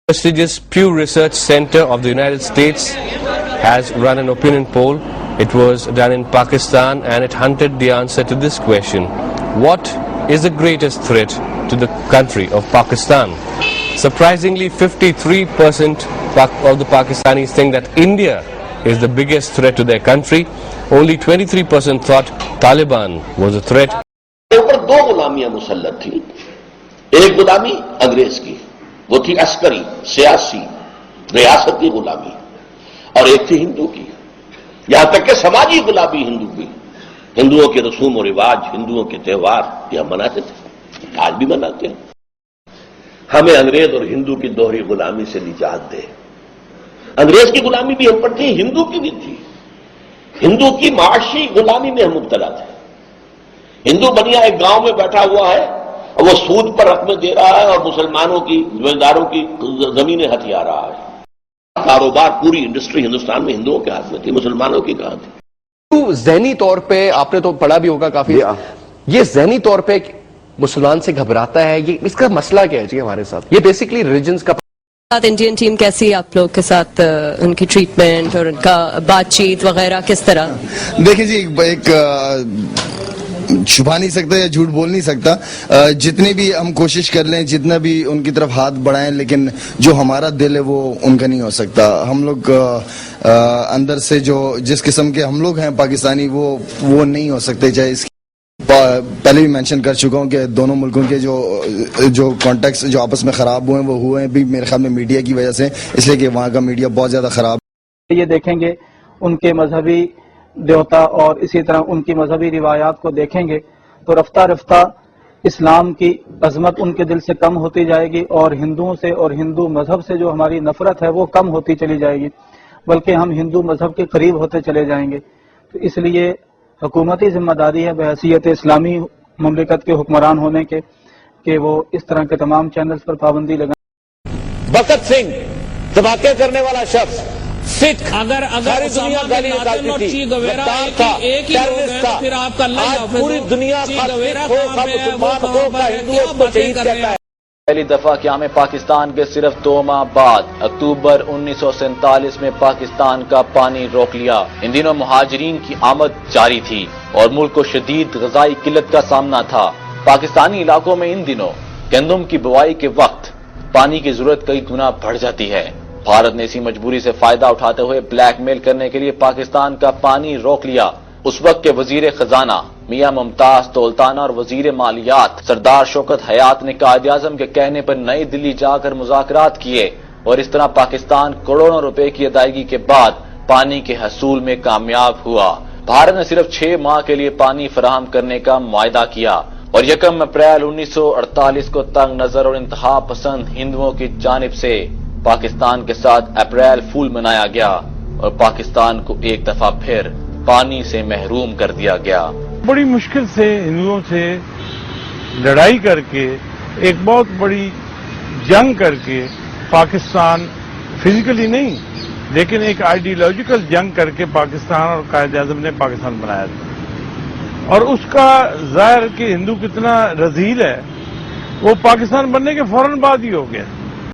Prestigious Pew Research Center of the United States has run an opinion poll. It was done in Pakistan and it hunted the answer to this question: what is the greatest threat to the country of Pakistan? Surprisingly, 53% of the Pakistanis think that India is the biggest threat to their country. Only 23% thought Taliban was a threat. اوپر دو غلامیاں مسلط تھیں. ایک غلامی انگریز کی، وہ تھی عسکری سیاسی ریاستی غلامی، اور ایک تھی ہندو کی. یہاں تک کہ سماجی غلامی ہندو کی. ہندوؤں کے رسوم و رواج، ہندوؤں کے تہوار یہ ہم مناتے تھے، آج بھی مناتے ہیں. ہمیں انگریز اور ہندو کی دوہری غلامی سے نجات دے. انگریز کی غلامی بھی ہم پر تھی، ہندو کی بھی تھی. ہندو کی معاشی غلامی میں ہم مبتلا تھے. ہندو بنیا ایک گاؤں میں بیٹھا ہوا ہے اور وہ سود پر رقمیں دے رہا ہے اور مسلمانوں کی زمینداروں کی زمینیں ہتھیا رہا ہے. کاروبار پوری انڈسٹری ہندوستان میں ہندوؤں کے ہاتھ میں تھی، مسلمانوں کی کہاں تھی. ذہنی طور پہ آپ نے تو پڑھا بھی ہوگا کافی، یہ ذہنی طور پہ مسلمان سے گھبراتا ہے، یہ اس کا مسئلہ کیا ہے جی ہمارے ساتھ؟ یہ بیسکلی ریلیجنز کا. انڈین ٹیم کیسی آپ لوگ کے ساتھ ان کی ٹریٹمنٹ اور ان کا بات چیت وغیرہ کس طرح؟ دیکھیں جی، ایک چھپا نہیں سکتا یا جھوٹ بول نہیں سکتا. جتنی بھی ہم کوشش کر لیں، جتنا بھی ان کی طرف ہاتھ بڑھائیں، لیکن جو ہمارا دل ہے وہ ان کا نہیں ہو سکتا. ہم لوگ اندر سے جو جس قسم کے ہم لوگ ہیں پاکستانی، وہ نہیں ہو سکتے. چاہے اس پہلے بھی مینشن کر چکا ہوں کہ دونوں ملکوں کے جو کانٹیکٹس جو آپس میں خراب ہوئے ہیں وہ ہوئے ہیں بھی میرے خیال میں میڈیا کی وجہ سے، اس لیے کہ وہاں کا میڈیا بہت زیادہ خراب. یہ دیکھیں گے ان کے مذہبی دیوتا اور اسی طرح ان کی مذہبی روایات کو دیکھیں گے تو رفتہ رفتہ اسلام کی عظمت ان کے دل سے کم ہوتی جائے گی، اور ہندوؤں سے اور ہندو مذہب سے جو ہماری نفرت ہے وہ کم ہوتی چلی جائے گی، بلکہ ہم ہندو مذہب کے قریب ہوتے چلے جائیں گے. تو اس لیے حکومتی ذمہ داری ہے بحیثیت اسلامی مملکت کے حکمران ہونے کے کہ وہ اس طرح کے تمام چینلز پر پابندی لگائیں. بخت سنگھ دھماکے کرنے والا شخص سکھ، اگر پوری دنیا پہلی دفعہ قیام پاکستان کے صرف 2 ماہ بعد اکتوبر 1947 میں پاکستان کا پانی روک لیا. ان دنوں مہاجرین کی آمد جاری تھی اور ملک کو شدید غذائی قلت کا سامنا تھا. پاکستانی علاقوں میں ان دنوں گندم کی بوائی کے وقت پانی کی ضرورت کئی گنا بڑھ جاتی ہے. بھارت نے اسی مجبوری سے فائدہ اٹھاتے ہوئے بلیک میل کرنے کے لیے پاکستان کا پانی روک لیا. اس وقت کے وزیر خزانہ میاں ممتاز دولتانہ اور وزیر مالیات سردار شوکت حیات نے قائد اعظم کے کہنے پر نئی دلی جا کر مذاکرات کیے اور اس طرح پاکستان کروڑوں روپے کی ادائیگی کے بعد پانی کے حصول میں کامیاب ہوا. بھارت نے صرف 6 ماہ کے لیے پانی فراہم کرنے کا معاہدہ کیا اور 1 اپریل 1948 کو تنگ نظر اور انتہا پسند ہندوؤں کی جانب سے پاکستان کے ساتھ اپریل فول منایا گیا اور پاکستان کو ایک دفعہ پھر پانی سے محروم کر دیا گیا. بڑی مشکل سے ہندوؤں سے لڑائی کر کے، ایک بہت بڑی جنگ کر کے پاکستان، فزیکلی نہیں لیکن ایک آئیڈیالوجیکل جنگ کر کے پاکستان اور قائد اعظم نے پاکستان بنایا تھا. اور اس کا ظاہر کہ ہندو کتنا رذیل ہے وہ پاکستان بننے کے فوراً بعد ہی ہو گیا.